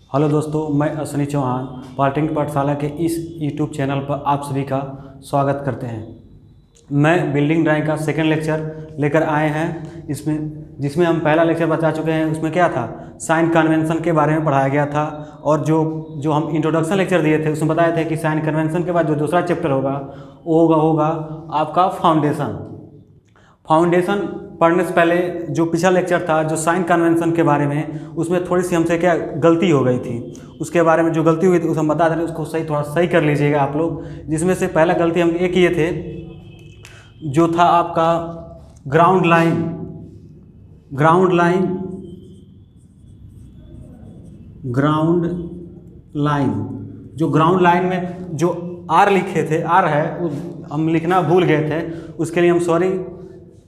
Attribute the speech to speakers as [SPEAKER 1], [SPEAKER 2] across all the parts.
[SPEAKER 1] Hello दोस्तों, मैं Ashwini Chauhan polytechnic पाठशाला के इस यूट्यूब चैनल पर आप सभी का स्वागत करते हैं। मैं बिल्डिंग ड्राइंग का सेकंड लेक्चर लेकर आए हैं। जिसमें हम पहला लेक्चर बता चुके हैं। उसमें क्या था, साइन कन्वेंशन के बारे में पढ़ाया गया था। और जो हम इंट्रोडक्शन लेक्चर दिए थे उसमें बताए थे कि साइन कन्वेंशन के बाद जो दूसरा चैप्टर होगा वो होगा आपका फाउंडेशन पढ़ने से पहले जो पिछला लेक्चर था जो साइन कन्वेंशन के बारे में, उसमें थोड़ी सी हमसे क्या गलती हो गई थी। उसके बारे में जो गलती हुई थी उसे हम बता दें, उसको थोड़ा सही कर लीजिएगा आप लोग। जिसमें से पहला गलती हम ये किए थे, जो था आपका ग्राउंड लाइन। जो ग्राउंड लाइन में जो आर लिखे थे, आर है वो हम लिखना भूल गए थे, उसके लिए हम सॉरी।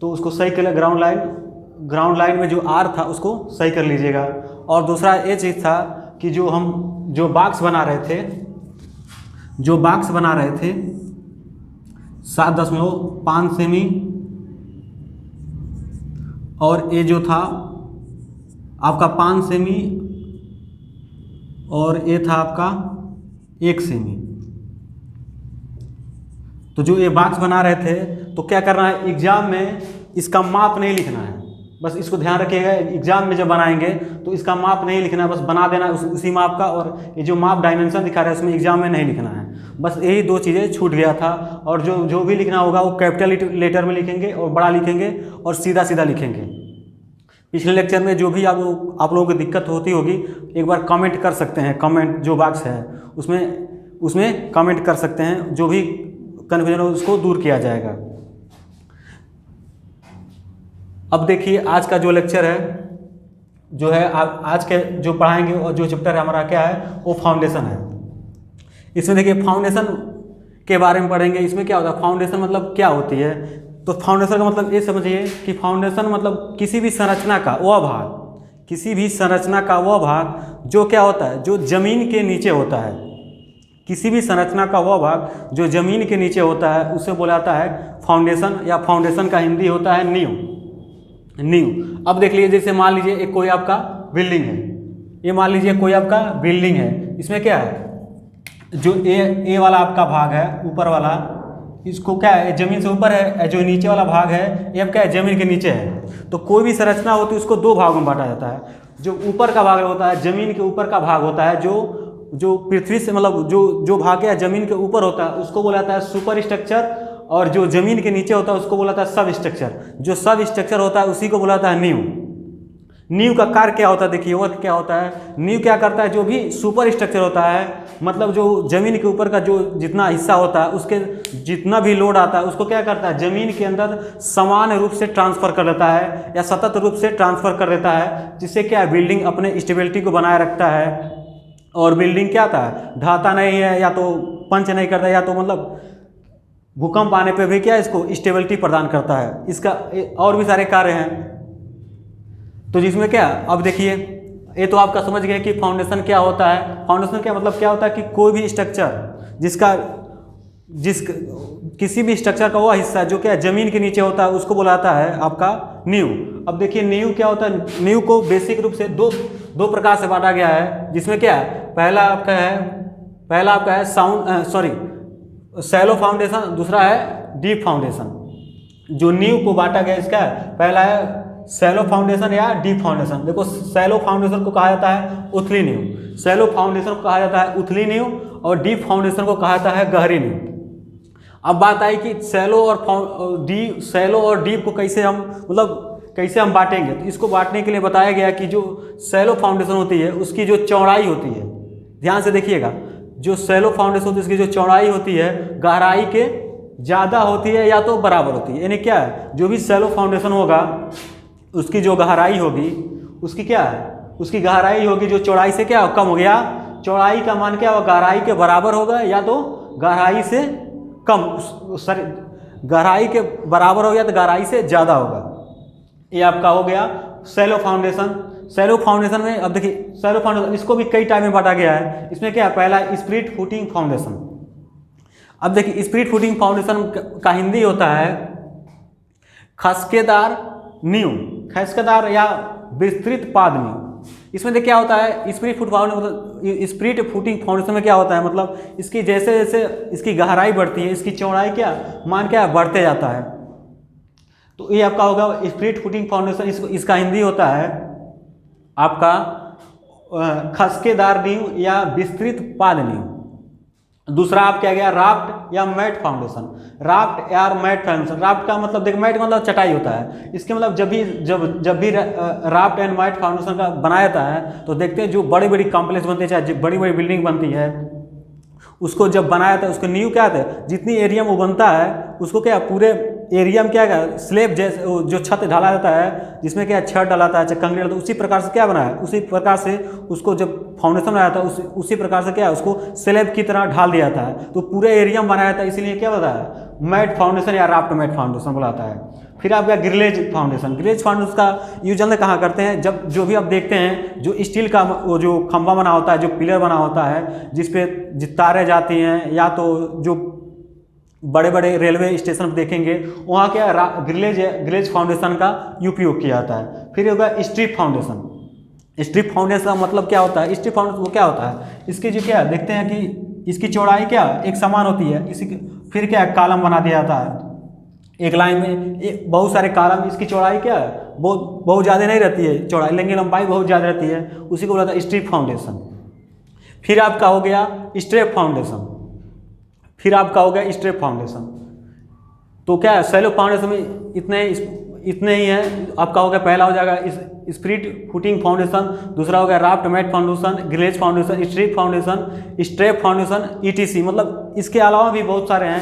[SPEAKER 1] तो उसको सही कर लिया। ग्राउंड लाइन में जो आर था उसको सही कर लीजिएगा। और दूसरा ये चीज़ था कि जो बॉक्स बना रहे थे 7.5 सेमी, और ये जो था आपका 5 सेमी, और ये था आपका 1 सेमी। तो जो ये बॉक्स बना रहे थे तो क्या करना है, एग्जाम में इसका माप नहीं लिखना है। बस इसको ध्यान रखिएगा, एग्जाम में जब बनाएंगे तो इसका माप नहीं लिखना है, बस बना देना उसी माप का। और ये जो माप डायमेंशन दिखा रहा है उसमें एग्जाम में नहीं लिखना है। बस यही दो चीज़ें छूट गया था। और जो भी लिखना होगा वो कैपिटल लेटर में लिखेंगे और बड़ा लिखेंगे और सीधा सीधा लिखेंगे। पिछले लेक्चर में जो भी आप लोगों को दिक्कत होती होगी एक बार कमेंट कर सकते हैं। कमेंट जो बॉक्स है उसमें कमेंट कर सकते हैं। जो भी कन्फ्यूजन हो उसको दूर किया जाएगा। अब देखिए आज का जो लेक्चर है जो है आज के जो पढ़ाएंगे और जो चैप्टर है हमारा क्या है वो फाउंडेशन है। इसमें देखिए फाउंडेशन के बारे में पढ़ेंगे। इसमें क्या होता है, फाउंडेशन मतलब क्या होती है। तो फाउंडेशन का मतलब ये समझिए कि फाउंडेशन मतलब किसी भी संरचना का वह भाग जो क्या होता है, जो जमीन के नीचे होता है। किसी भी संरचना का वह भाग जो जमीन के नीचे होता है उसे बोला जाता है फाउंडेशन, या फाउंडेशन का हिंदी होता है नींव। अब देख लीजिए, जैसे मान लीजिए एक कोई आपका बिल्डिंग है, ये मान लीजिए कोई आपका बिल्डिंग है। इसमें क्या है, जो ए वाला आपका भाग है ऊपर वाला, इसको क्या है, जमीन से ऊपर है। जो नीचे वाला भाग है ये अब क्या है, जमीन के नीचे है। तो कोई भी संरचना होती है उसको दो भागों में बांटा जाता है। जो ऊपर का भाग होता है, जमीन के ऊपर का भाग होता है, जो पृथ्वी से मतलब जो भाग है जमीन के ऊपर होता है उसको बोला जाता है सुपर स्ट्रक्चर। और जो जमीन के नीचे होता है उसको बोला जाता है सब स्ट्रक्चर। जो सब स्ट्रक्चर होता है उसी को बोला जाता है नींव का कार्य क्या होता है, देखिए वर्क क्या होता है। नींव क्या करता है, जो भी सुपर स्ट्रक्चर होता है, मतलब जो जमीन के ऊपर का जो जितना हिस्सा होता है उसके जितना भी लोड आता है उसको क्या करता है, जमीन के अंदर समान रूप से ट्रांसफर कर देता है या सतत रूप से ट्रांसफर कर देता है। जिससे क्या है, बिल्डिंग अपने स्टेबिलिटी को बनाए रखता है। और बिल्डिंग क्या आता है, ढाता नहीं है, या तो पंच नहीं करता, या तो मतलब भूकंप आने पे भी क्या इसको स्टेबिलिटी प्रदान करता है। इसका और भी सारे कार्य हैं। तो जिसमें क्या, अब देखिए ये तो आपका समझ गए कि फाउंडेशन क्या होता है। फाउंडेशन क्या मतलब क्या होता है कि कोई भी स्ट्रक्चर किसी भी स्ट्रक्चर का वह हिस्सा जो क्या जमीन के नीचे होता है उसको बुलाता है आपका नींव। अब देखिए नींव क्या होता है, नींव को बेसिक रूप से दो प्रकार से बांटा गया है। जिसमें क्या है, पहला आपका है शैलो फाउंडेशन, दूसरा है डीप फाउंडेशन। जो नींव को बांटा गया इसका पहला है शैलो फाउंडेशन या डीप फाउंडेशन। देखो शैलो फाउंडेशन को कहा जाता है उथली नींव, शैलो फाउंडेशन को कहा जाता है उथली नींव, और डीप फाउंडेशन को कहा जाता है गहरी नींव। अब बात आई कि शैलो और डीप को कैसे हम बांटेंगे। तो इसको बांटने के लिए बताया गया कि जो शैलो फाउंडेशन होती है उसकी जो चौड़ाई होती है, ध्यान से देखिएगा, जो शैलो फाउंडेशन होती है उसकी जो चौड़ाई होती है गहराई के ज़्यादा होती है या तो बराबर होती है। यानी क्या है, जो भी शैलो फाउंडेशन होगा उसकी जो गहराई होगी उसकी क्या है, उसकी गहराई होगी जो चौड़ाई से क्या कम हो गया। चौड़ाई का मान क्या होगा, गहराई के बराबर होगा या तो गहराई से कम, गहराई के बराबर हो गया तो गहराई से ज़्यादा होगा। ये आपका हो गया शैलो फाउंडेशन में। अब देखिए शैलो फाउंडेशन इसको भी कई टाइप में बांटा गया है। इसमें क्या है, पहला स्प्लिट फुटिंग फाउंडेशन। अब देखिए स्प्लिट फुटिंग फाउंडेशन का हिंदी होता है खसकेदार नींव, खसकेदार या विस्तृत पाद नींव। इसमें देखिए क्या होता है, स्प्लिट फुट फाउंडेशन मतलब स्प्लिट फुटिंग फाउंडेशन में क्या होता है, मतलब इसकी जैसे जैसे इसकी गहराई बढ़ती है, इसकी चौड़ाई क्या मान क्या बढ़ते जाता है। तो ये आपका होगा स्प्लिट फुटिंग फाउंडेशन। इसका हिंदी होता है आपका खसकेदार नींव या विस्तृत पाद नींव। दूसरा आप क्या गया, राफ्ट या मैट फाउंडेशन। राफ्ट या मैट फाउंडेशन, राफ्ट का मतलब देखो मैट मतलब चटाई होता है, इसके मतलब जब भी राफ्ट एंड मैट फाउंडेशन का बनाया जाता है तो देखते हैं जो बड़ी बड़ी कॉम्प्लेक्स बनते हैं, चाहे बड़ी बड़ी बिल्डिंग बनती है, उसको जब बनाया जाता है उसको नींव क्या आता है, जितनी एरिया में वो बनता है उसको क्या पूरे एरिया में क्या है स्लेब जैसे जो छत ढाला जाता है, जिसमें क्या छत डाला जाता है, कंक्रीट डालता है, उसी प्रकार से क्या बना है, उसी प्रकार से उसको जब फाउंडेशन बनाया जाता है उसी प्रकार से क्या है उसको स्लेब की तरह ढाल दिया जाता है, तो पूरे एरिया में बनाया जाता है, इसीलिए क्या होता है मैट फाउंडेशन या राफ्ट मैट फाउंडेशन बुलाता है। फिर आपका ग्रिलेज फाउंडेशन। ग्रिलेज फाउंडेशन का यूज जानते कहाँ करते हैं, जब जो भी आप देखते हैं जो स्टील का वो जो खंभा बना होता है, जो पिलर बना होता है, जिसपे तारे जाती हैं, या तो जो बड़े बड़े रेलवे स्टेशन पर देखेंगे वहाँ क्या ग्रिलेज फाउंडेशन का उपयोग किया जाता है। फिर होगा स्ट्रिप फाउंडेशन। स्ट्रिप फाउंडेशन का मतलब क्या होता है, स्ट्रिप फाउंडेशन वो क्या होता है, इसकी जो क्या देखते हैं कि इसकी चौड़ाई क्या एक समान होती है, इसी फिर क्या कॉलम बना दिया जाता है एक लाइन में, बहुत सारे कॉलम, इसकी चौड़ाई क्या है बहुत ज़्यादा नहीं रहती है चौड़ाई, लेकिन लंबाई बहुत ज़्यादा रहती है, उसी को बोला था स्ट्रिप फाउंडेशन। फिर आपका हो गया स्ट्रेप फाउंडेशन। फिर आपका हो गया स्ट्रेप फाउंडेशन। तो क्या है सैलो फाउंडेशन में इतने ही है आपका हो गया। पहला हो जाएगा स्प्लिट फुटिंग फाउंडेशन, दूसरा हो गया raft mat foundation, grillage foundation, strip foundation, strap foundation, ETC। मतलब इसके अलावा भी बहुत सारे हैं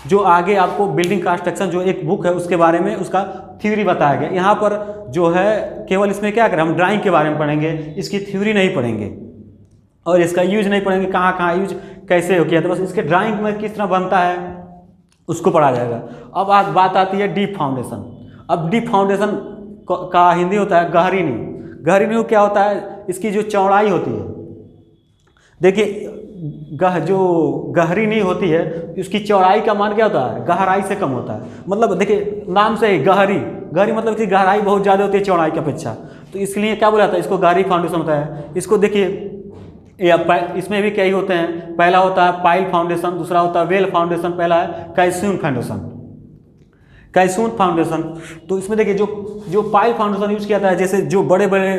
[SPEAKER 1] जो आगे आपको बिल्डिंग कंस्ट्रक्शन जो एक बुक है उसके बारे में उसका थ्योरी बताया गया। यहाँ पर जो है केवल इसमें क्या करें हम ड्राइंग के बारे में पढ़ेंगे, इसकी थ्योरी नहीं पढ़ेंगे और इसका यूज नहीं पढ़ेंगे, कहाँ कहाँ यूज कैसे हो किया, तो बस इसके ड्राइंग में किस तरह बनता है उसको पढ़ा जाएगा। अब आज बात आती है डीप फाउंडेशन। अब डीप फाउंडेशन का हिंदी होता है गहरी नींव। गहरी नींव क्या होता है, इसकी जो चौड़ाई होती है, देखिए जो गहरी नींव होती है उसकी चौड़ाई का मान क्या होता है गहराई से कम होता है। मतलब देखिए नाम से ही गहरी मतलब इसकी गहराई बहुत ज़्यादा होती है चौड़ाई की अपेक्षा, तो इसलिए क्या बोला जाता है इसको गहरी फाउंडेशन होता है। इसको देखिए इसमें भी कई होते हैं, पहला होता है पाइल फाउंडेशन, दूसरा होता है वेल फाउंडेशन, पहला है कैल्शियम फाउंडेशन। कैल्शियम फाउंडेशन तो इसमें देखिए जो पाइल फाउंडेशन यूज किया जाता है, जैसे जो बड़े बड़े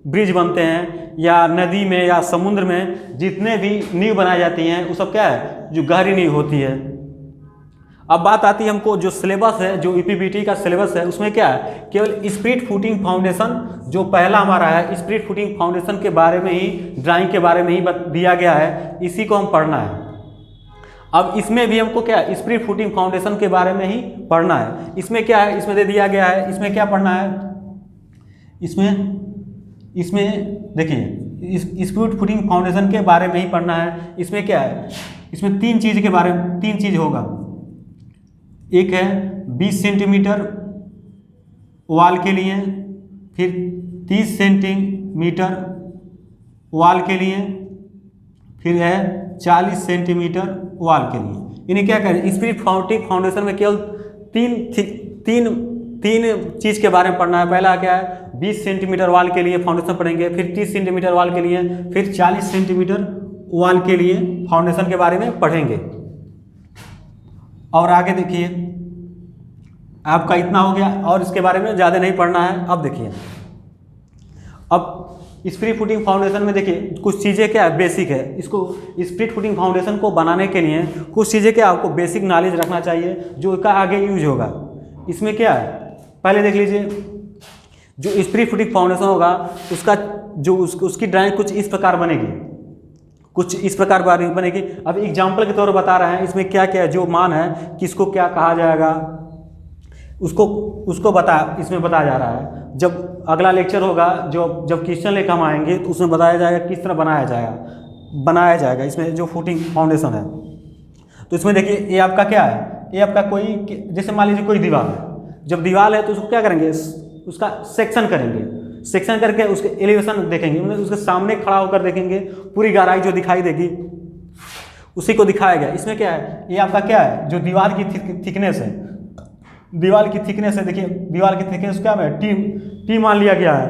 [SPEAKER 1] ब्रिज बनते हैं या नदी में या समुद्र में जितने भी नींव बनाई जाती हैं वो सब क्या है जो गहरी नींव होती है। अब बात आती है हमको जो सिलेबस है, जो EPBT का सिलेबस है उसमें क्या है केवल स्प्लिट फुटिंग फाउंडेशन जो पहला हमारा है, स्प्लिट फुटिंग फाउंडेशन के बारे में ही ड्राइंग के बारे में ही दिया गया है, इसी को हम पढ़ना है। अब इसमें भी हमको क्या है स्प्लिट फुटिंग फाउंडेशन के बारे में ही पढ़ना है। इसमें क्या है इसमें दे दिया गया है, इसमें क्या पढ़ना है, इसमें देखिए स्प्लिट फुटिंग फाउंडेशन के बारे में ही पढ़ना है। इसमें क्या है इसमें तीन चीज़ होगा। एक है 20 सेंटीमीटर वॉल के लिए, फिर 30 सेंटीमीटर वॉल के लिए, फिर है 40 सेंटीमीटर वॉल के लिए। इन्हें क्या करें स्प्लिट फुटिंग फाउंडेशन में केवल तीन चीज़ के बारे में पढ़ना है। पहला क्या है 20 सेंटीमीटर वॉल के लिए फाउंडेशन पढ़ेंगे, फिर 30 सेंटीमीटर वॉल के लिए, फिर 40 सेंटीमीटर वॉल के लिए फाउंडेशन के बारे में पढ़ेंगे। और आगे देखिए आपका इतना हो गया और इसके बारे में ज़्यादा नहीं पढ़ना है। अब देखिए अब स्प्लिट फुटिंग फाउंडेशन में देखिए कुछ चीज़ें क्या है बेसिक है। इसको स्प्लिट फुटिंग फाउंडेशन को बनाने के लिए कुछ चीज़ें क्या आपको बेसिक नॉलेज रखना चाहिए जो का आगे यूज होगा। इसमें क्या है पहले देख लीजिए जो स्प्लिट फुटिंग फाउंडेशन होगा उसका जो उसकी ड्राइंग कुछ इस प्रकार बनेगी, कुछ इस प्रकार बनेगी। अब एग्जाम्पल के तौर पर बता रहे हैं इसमें क्या क्या जो मान है किसको क्या कहा जाएगा उसको इसमें बताया जा रहा है। जब अगला लेक्चर होगा जब क्वेश्चन लेकर हम आएंगे तो उसमें बताया जाएगा किस तरह बनाया जाएगा इसमें जो फुटिंग फाउंडेशन है। तो इसमें देखिए ये आपका क्या है, ये आपका कोई जैसे मान लीजिए कोई दीवार है, जब दीवार है तो उसको क्या करेंगे उसका सेक्शन करेंगे, सेक्शन करके उसके एलिवेशन देखेंगे, मतलब उसके सामने खड़ा होकर देखेंगे, पूरी गहराई जो दिखाई देगी उसी को दिखाया गया। इसमें क्या है ये आपका क्या है जो दीवार की थिकनेस है, दीवार की थिकनेस है। देखिए दीवार की थिकनेस क्या है टी मान लिया गया है,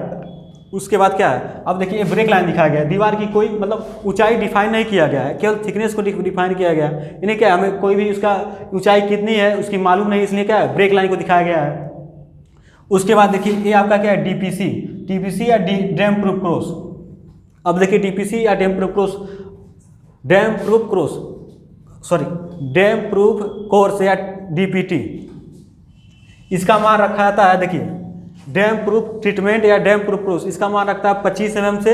[SPEAKER 1] उसके बाद क्या है, अब देखिए ब्रेक लाइन दिखाया गया है। दीवार की कोई मतलब ऊंचाई डिफाइन नहीं किया गया है, केवल थिकनेस को डिफाइन किया गया है। इन्हें क्या है, हमें कोई भी उसका ऊंचाई कितनी है उसकी मालूम नहीं, इसलिए क्या है ब्रेक लाइन को दिखाया गया है। उसके बाद देखिए ये आपका क्या है, डीपीसी या डैम प्रूफ क्रॉस। अब देखिए डीपीसी या डैम प्रूफ कोर्स या डीपीटी, इसका मान रखा जाता है। देखिए डैम प्रूफ ट्रीटमेंट या डैम प्रूफ कोर्स, इसका मान रखता है 25 mm से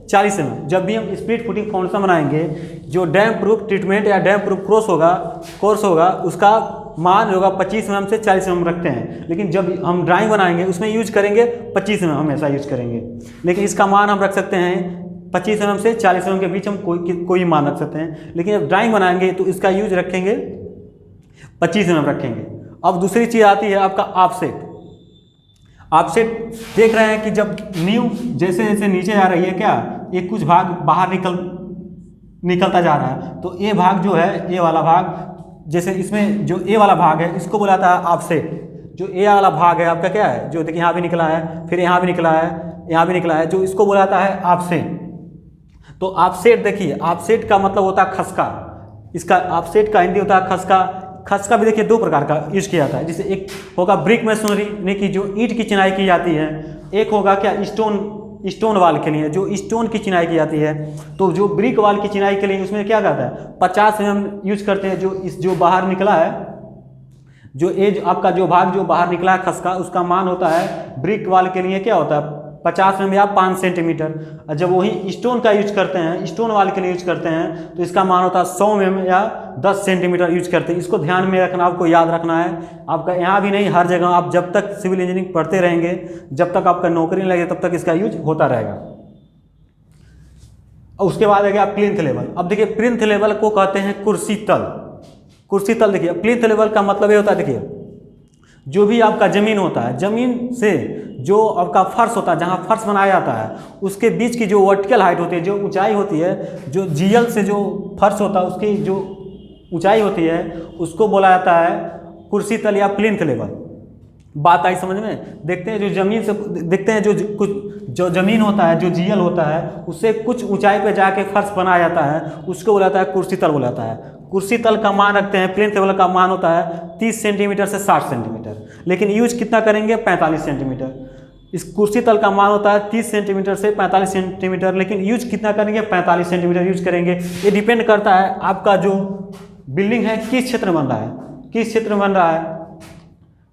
[SPEAKER 1] 40 mm। जब भी हम स्पीड फुटिंग फाउंडेशन बनाएंगे, जो डैम प्रूफ ट्रीटमेंट या डैम प्रूफ कोर्स होगा उसका मान होगा 25 mm से 40 mm रखते हैं। लेकिन जब हम ड्राइंग बनाएंगे उसमें यूज करेंगे 25 mm, हमेशा यूज करेंगे। लेकिन इसका मान हम रख सकते हैं 25 mm से 40 mm के बीच हम कोई मान रख सकते हैं। लेकिन जब ड्राइंग बनाएंगे तो इसका यूज रखेंगे 25 mm रखेंगे। अब दूसरी चीज़ आती है आपका ऑफसेट देख रहे हैं कि जब नींव जैसे जैसे नीचे जा रही है, क्या ये कुछ भाग बाहर निकलता जा रहा है, तो ये भाग जो है, ये वाला भाग, जैसे इसमें जो ए वाला भाग है इसको बुलाता है ऑफसेट। जो ए वाला भाग है आपका क्या है, जो देखिए यहाँ भी निकला है, फिर यहाँ भी निकला है, यहाँ भी निकला है, जो इसको बुलाता है ऑफसेट। तो ऑफसेट देखिए, ऑफसेट का मतलब होता है खसका। इसका ऑफसेट का हिंदी होता है खसका। खसका भी देखिए 2 प्रकार का यूज किया जाता है। जैसे एक होगा ब्रिक मेसोनरी, यानी कि जो ईंट की चिनाई की जाती है। एक होगा क्या, स्टोन वाल के लिए, जो स्टोन की चिनाई की जाती है। तो जो ब्रिक वाल की चिनाई के लिए उसमें क्या कहता है 50 mm यूज करते हैं। जो बाहर निकला है, जो एज आपका जो भाग जो बाहर निकला है खसका, उसका मान होता है ब्रिक वाल के लिए क्या होता है 50 mm या 5 सेंटीमीटर। और जब वही स्टोन का यूज करते हैं, स्टोन वाल के लिए यूज करते हैं, तो इसका मान होता है 100 mm या 10 सेंटीमीटर यूज करते हैं। इसको ध्यान में रखना, आपको याद रखना है। आपका यहाँ भी नहीं, हर जगह आप जब तक सिविल इंजीनियरिंग पढ़ते रहेंगे, जब तक आपका नौकरी नहीं लगे, तब तक इसका यूज होता रहेगा। और उसके बाद है क्या प्लिंथ लेवल। अब देखिए प्लिंथ लेवल को कहते हैं कुर्सी तल। देखिए प्लिंथ लेवल का मतलब ये होता है, देखिए जो भी आपका ज़मीन होता है, ज़मीन से जो आपका फर्श होता है, जहाँ फर्श बनाया जाता है, उसके बीच की जो वर्टिकल हाइट होती है, जो ऊंचाई होती है, जो जीएल से जो फर्श होता है उसकी जो ऊंचाई होती है, उसको बोला जाता है कुर्सी तल या प्लिंथ लेवल। बात आई समझ में। देखते हैं जो ज़मीन से देखते हैं, जो ज़मीन होता है, जो जीएल होता है, उससे कुछ ऊंचाई पे जाके फर्श बनाया जाता है, उसको बोला जाता है कुर्सी तल बोला जाता है। कुर्सी तल का मान रखते हैं, प्लिंथ लेवल का मान होता है 30 सेंटीमीटर से 60 सेंटीमीटर, लेकिन यूज कितना करेंगे 45 सेंटीमीटर। इस कुर्सी तल का मान होता है 30 सेंटीमीटर से 45 सेंटीमीटर, लेकिन यूज कितना करेंगे 45 सेंटीमीटर यूज करेंगे। ये डिपेंड करता है आपका जो बिल्डिंग है किस क्षेत्र में बन रहा है,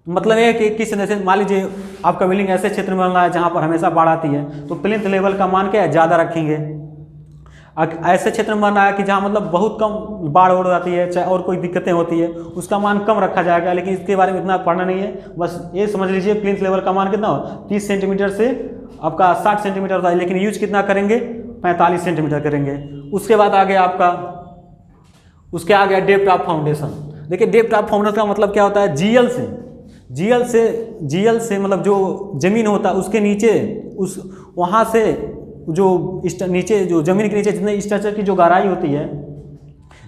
[SPEAKER 1] मतलब ये कि किस जैसे मान लीजिए आपका बिल्डिंग ऐसे क्षेत्र में बन रहा है जहाँ पर हमेशा बाढ़ आती है, तो प्लिंथ लेवल का मान क्या है ज़्यादा रखेंगे। ऐसे क्षेत्र में बना है कि जहाँ मतलब बहुत कम बाढ़ उड़ जाती है, चाहे और कोई दिक्कतें होती है, उसका मान कम रखा जाएगा। लेकिन इसके बारे में इतना पढ़ना नहीं है, बस ये समझ लीजिए प्लिंथ लेवल का मान कितना हो 30 सेंटीमीटर से आपका 60 सेंटीमीटर होता है, लेकिन यूज कितना करेंगे 45 सेंटीमीटर करेंगे। उसके बाद आ गया आपका, उसके आ गया डेप्थ ऑफ फाउंडेशन। देखिए डेप्थ ऑफ फाउंडेशन का मतलब क्या होता है, जीएल से मतलब जो ज़मीन होता है उसके नीचे, उस वहाँ से जो नीचे जो ज़मीन के नीचे जितने स्ट्रक्चर की जो गहराई होती है,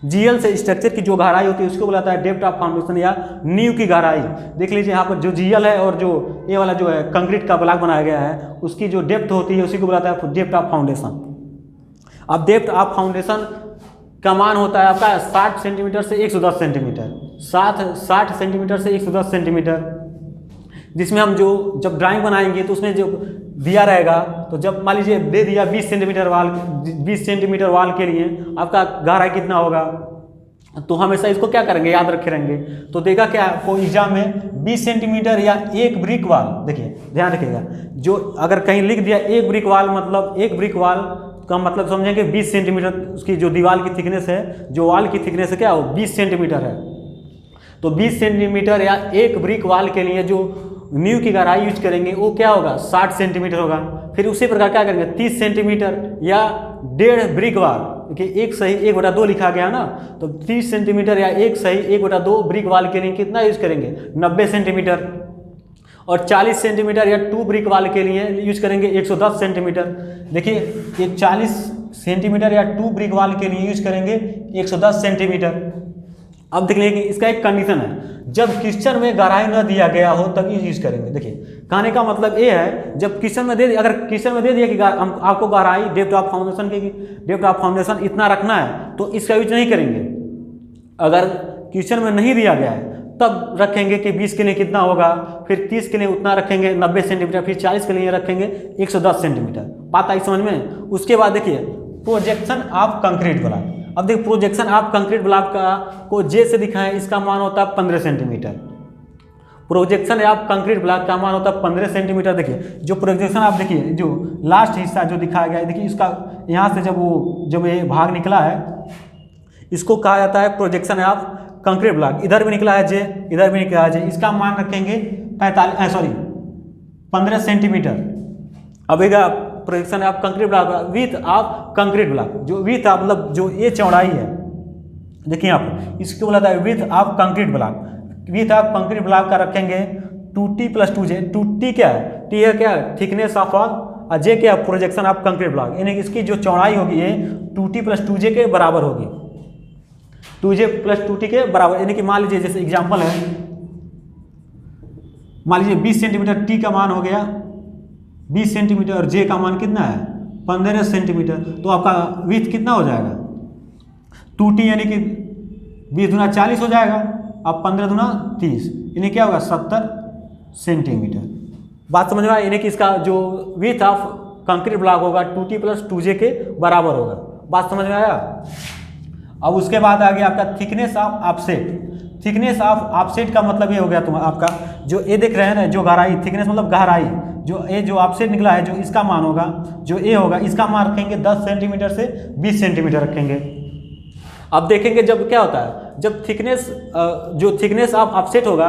[SPEAKER 1] जीएल से स्ट्रक्चर की जो गहराई होती है उसको बुलाता है डेप्थ ऑफ फाउंडेशन या नींव की गहराई। देख लीजिए यहाँ पर जो जीएल है और जो ये वाला जो है कंक्रीट का ब्लॉक बनाया गया है, उसकी जो डेप्थ होती है उसी को बुलाता है डेप्थ ऑफ फाउंडेशन। अब डेप्थ ऑफ फाउंडेशन का मान होता है आपका 60 सेंटीमीटर से 110 सेंटीमीटर, 60 सेंटीमीटर से 110 सेंटीमीटर, जिसमें हम जो जब ड्राइंग बनाएंगे तो उसमें जो दिया रहेगा, तो जब मान लीजिए दे दिया 20 सेंटीमीटर वाल के लिए आपका गहराई कितना होगा, तो हमेशा इसको क्या करेंगे याद रखे रहेंगे। तो देगा क्या आपको एग्जाम में 20 सेंटीमीटर या एक ब्रिक वाल, देखिए ध्यान रखिएगा, जो अगर कहीं लिख दिया एक ब्रिक वाल, मतलब एक ब्रिक वाल का मतलब समझेंगे 20 सेंटीमीटर उसकी जो दीवार की थिकनेस है, जो वाल की थिकनेस है क्या हो 20 सेंटीमीटर है। तो 20 सेंटीमीटर या एक ब्रिक वाल के लिए जो नींव की गहराई यूज करेंगे वो क्या होगा 60 सेंटीमीटर होगा। फिर उसी प्रकार क्या करेंगे 30 सेंटीमीटर या 1.5 ब्रिक वाल, देखिए 1/2 लिखा गया ना, तो 30 सेंटीमीटर या 1/2 ब्रिक वाल के लिए कितना यूज करेंगे 90 सेंटीमीटर, और 40 सेंटीमीटर या 2 ब्रिक वाल के लिए यूज करेंगे 110 सेंटीमीटर। देखिए ये 40 सेंटीमीटर या 2 ब्रिक वाल के लिए यूज करेंगे 110 सेंटीमीटर। अब देख लीजिए कि इसका एक कंडीशन है, जब किचन में गहराई न दिया गया हो तब यूज करेंगे। देखिए कहने का मतलब ये है, जब किचन में अगर किचन में दे दिया कि आपको गहराई डेप्थ ऑफ फाउंडेशन इतना रखना है तो इसका यूज नहीं करेंगे। अगर किचन में नहीं दिया गया है तब रखेंगे कि 20 के लिए कितना होगा, फिर 30 के लिए उतना रखेंगे 90 सेंटीमीटर, फिर 40 के लिए रखेंगे 110 सेंटीमीटर। बात आई समझ में। उसके बाद देखिए प्रोजेक्शन ऑफ कंक्रीट ब्लॉक। अब देखिए प्रोजेक्शन ऑफ कंक्रीट ब्लॉक का को जे से दिखाएं, इसका मान होता है 15 centimetre. Projection of concrete block का मान होता है 15 सेंटीमीटर। देखिए जो प्रोजेक्शन आप देखिए जो लास्ट हिस्सा जो दिखाया गया है, देखिए इसका यहाँ से जब ये भाग निकला है इसको कहा जाता है प्रोजेक्शन ऑफ कंक्रीट ब्लॉक। इधर भी निकला है जे, इधर भी निकला है जे, इसका मान रखेंगे 15 सेंटीमीटर। अब projection of concrete block width of concrete block, जो विथ ऑफ मतलब जो ये चौड़ाई है, देखिए आप इसको बोला था width of concrete block. Width of concrete block का रखेंगे 2t + 2j। 2t क्या है, t है क्या थिकनेस ऑफ वॉल, और j क्या प्रोजेक्शन ऑफ कंक्रीट ब्लॉक, यानी इसकी जो चौड़ाई होगी ये 2t + 2j के बराबर होगी। 2j + 2t के बराबर, यानी कि मान लीजिए जैसे एग्जाम्पल है, मान लीजिए 20 सेंटीमीटर t का मान हो गया 20 सेंटीमीटर और j का मान कितना है 15 सेंटीमीटर। तो आपका विथ कितना हो जाएगा 2t, यानी कि 20 दूना 40 हो जाएगा, अब 15 दूना 30, यानी क्या होगा 70 सेंटीमीटर। बात समझ में आया, यानी कि इसका जो विथ ऑफ कंक्रीट ब्लॉक होगा 2t + 2j के बराबर होगा। बात समझ में आया। अब उसके बाद आ गया आपका thickness of offset. Thickness of offset का मतलब ये हो गया तुम्हारा आपका जो ये देख रहे हैं ना, जो गहराई, थिकनेस मतलब गहराई, जो ये जो ऑफसेट निकला है जो इसका मान होगा, जो ए होगा इसका मान रखेंगे 10 सेंटीमीटर से 20 सेंटीमीटर रखेंगे। अब देखेंगे जब क्या होता है, जब थिकनेस जो थिकनेस ऑफ ऑफसेट होगा,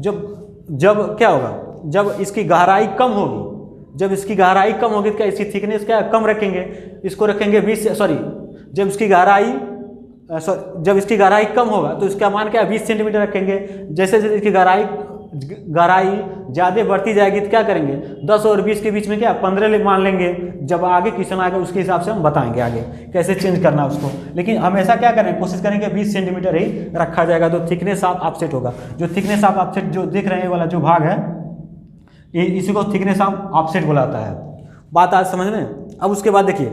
[SPEAKER 1] जब क्या होगा, जब इसकी गहराई कम होगी, जब इसकी गहराई कम होगी तो क्या इसकी थिकनेस क्या कम रखेंगे, इसको रखेंगे 20, सॉरी जब इसकी गहराई कम होगा तो इसका मान क्या है 20 सेंटीमीटर रखेंगे। जैसे जैसे इसकी गहराई ज़्यादा बढ़ती जाएगी तो क्या करेंगे 10 और 20 के बीच में क्या 15 मान लेंगे। जब आगे क्वेश्चन आएगा उसके हिसाब से हम बताएंगे आगे कैसे चेंज करना है उसको, लेकिन हमेशा क्या करें कोशिश करेंगे 20 सेंटीमीटर ही रखा जाएगा। तो थिकनेस ऑफ ऑफसेट होगा, जो थिकनेस ऑफ ऑफसेट जो देख रहे हैं वाला जो भाग है इसी को थिकनेस ऑफ ऑफसेट बुलाता है। बात आज समझ में। अब उसके बाद देखिए,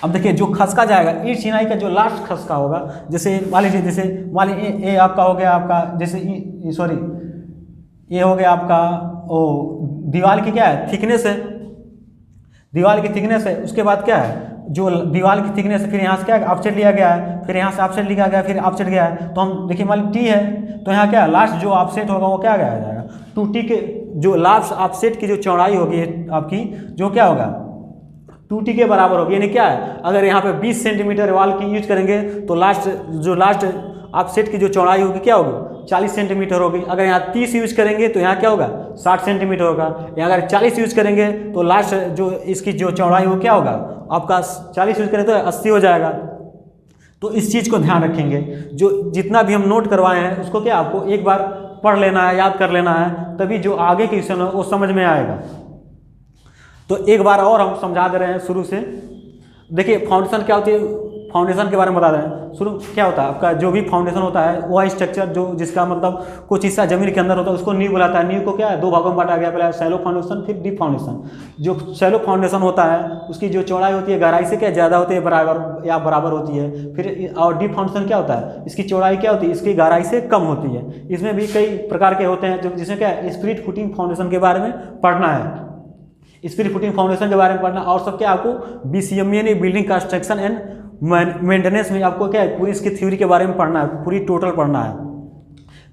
[SPEAKER 1] अब देखिए जो खसका जाएगा ईंट चिनाई का जो लास्ट खसका होगा, जैसे मान लीजिए ये आपका हो गया आपका, जैसे सॉरी ये हो गया आपका दीवार की क्या है थिकनेस है, दीवार की थिकनेस है। उसके बाद क्या है जो दीवार की थिकनेस है, फिर यहाँ से क्या ऑफसेट लिया गया है, फिर यहाँ से ऑफसेट लिया गया, फिर ऑफसेट गया है। तो हम देखिए मान टी है तो यहाँ क्या लास्ट जो ऑफसेट होगा वो क्या गया जाएगा 2t के जो लास्ट ऑफसेट की जो चौड़ाई होगी आपकी जो क्या होगा 2t के बराबर होगी। यानी क्या है अगर यहाँ पे 20 सेंटीमीटर वॉल की यूज करेंगे तो लास्ट ऑफसेट की जो चौड़ाई होगी क्या होगी 40 सेंटीमीटर होगी। अगर यहाँ 30 यूज करेंगे तो यहाँ क्या होगा 60 सेंटीमीटर होगा। या अगर 40 यूज करेंगे तो लास्ट जो इसकी जो चौड़ाई हो क्या होगा आपका 40 यूज करें तो 80 हो जाएगा। तो इस चीज़ को ध्यान रखेंगे, जो जितना भी हम नोट करवाए हैं उसको क्या आपको एक बार पढ़ लेना है, याद कर लेना है, तभी जो आगे के क्वेश्चन है वो समझ में आएगा। तो एक बार और हम समझा दे रहे हैं शुरू से। देखिए फाउंडेशन क्या होती है, फाउंडेशन के बारे में बता रहे हैं। शुरू क्या होता है आपका जो भी फाउंडेशन होता है वो स्ट्रक्चर जो जिसका मतलब कुछ हिस्सा जमीन के अंदर होता है उसको नींव बुलाता है। नींव को क्या है 2 भागों में बांटा गया, पहले शैलो फाउंडेशन फिर डीप फाउंडेशन। जो शैलो फाउंडेशन होता है उसकी जो चौड़ाई होती है गहराई से क्या ज़्यादा होती है बराबर होती है। फिर और डीप फाउंडेशन क्या होता है इसकी चौड़ाई क्या होती है इसकी गहराई से कम होती है। इसमें भी कई प्रकार के होते हैं जो जिसमें क्या है स्पिरिट फुटिंग फाउंडेशन के बारे में पढ़ना है, स्पिरिट फुटिंग फाउंडेशन के बारे में पढ़ना। और सब क्या आपको BCME यानी बिल्डिंग कंस्ट्रक्शन एंड मेंटेनेंस में आपको क्या है पूरी इसकी थ्योरी के बारे में पढ़ना है, पूरी टोटल पढ़ना है।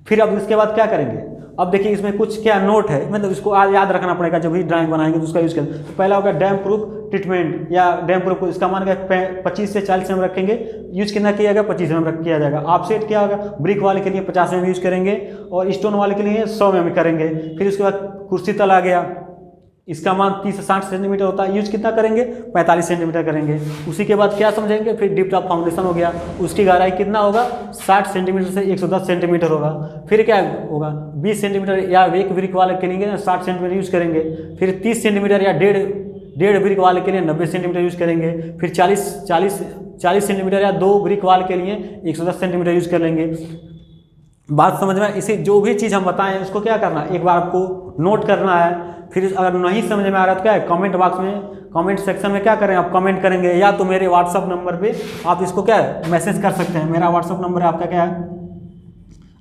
[SPEAKER 1] फिर अब इसके बाद क्या करेंगे, अब देखिए इसमें कुछ क्या नोट है, मतलब इसको आज याद रखना पड़ेगा जब भी ड्राइंग बनाएंगे तो उसका यूज करें। तो पहला होगा डैम प्रूफ ट्रीटमेंट या डैम प्रूफ, इसका मान के 25 से 40 mm रखेंगे। यूज कितना किया जाएगा 25 mm किया जाएगा। ऑफसेट क्या होगा ब्रिक वाले के लिए 50 mm यूज करेंगे और स्टोन वाले के लिए 100 mm करेंगे। फिर उसके बाद कुर्सी तल आ गया, इसका मान 30 से 60 सेंटीमीटर होता है, यूज कितना करेंगे 45 सेंटीमीटर करेंगे। उसी के बाद क्या समझेंगे फिर डीप टॉप फाउंडेशन हो गया, उसकी गहराई कितना होगा 60 सेंटीमीटर से 110 सेंटीमीटर होगा। फिर क्या होगा 20 सेंटीमीटर या एक ब्रिक वाले के लिए 60 सेंटीमीटर यूज करेंगे। फिर 30 सेंटीमीटर या डेढ़ ब्रिक वाले के लिए 90 सेंटीमीटर यूज करेंगे। फिर 40 सेंटीमीटर या 2 ब्रिक वाल के लिए 110 सेंटीमीटर यूज कर लेंगे। बात समझ में, इसे जो भी चीज़ हम बताएं उसको क्या करना है, एक बार आपको नोट करना है। फिर अगर नहीं समझ में आ रहा तो क्या है, कमेंट बॉक्स में, कमेंट सेक्शन में क्या करें आप कमेंट करेंगे, या तो मेरे व्हाट्सअप नंबर पे आप इसको क्या है मैसेज कर सकते हैं। मेरा व्हाट्सअप नंबर है, आपका क्या है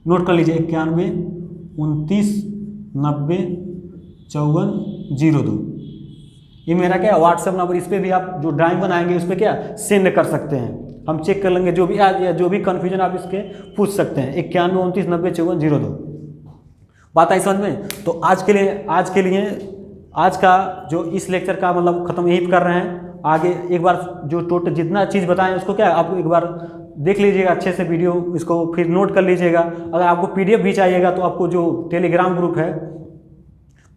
[SPEAKER 1] नोट कर लीजिए, 9129905402। ये मेरा क्या है व्हाट्सअप नंबर, इस पर भी आप जो ड्राइंग बनाएंगे उस पर क्या सेंड कर सकते हैं, हम चेक कर लेंगे। जो भी या जो भी कन्फ्यूजन आप इसके पूछ सकते हैं, 9129905402। बात आई समझ में। तो आज के लिए आज का जो इस लेक्चर का मतलब ख़त्म यही कर रहे हैं। आगे एक बार जो टोटल जितना चीज़ बताएं उसको क्या आप एक बार देख लीजिएगा अच्छे से वीडियो, इसको फिर नोट कर लीजिएगा। अगर आपको PDF भी चाहिएगा तो आपको जो टेलीग्राम ग्रुप है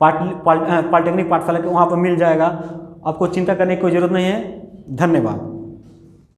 [SPEAKER 1] पॉलिटेक्निक पाठशाला के, वहाँ पर मिल जाएगा, आपको चिंता करने की कोई ज़रूरत नहीं है। धन्यवाद।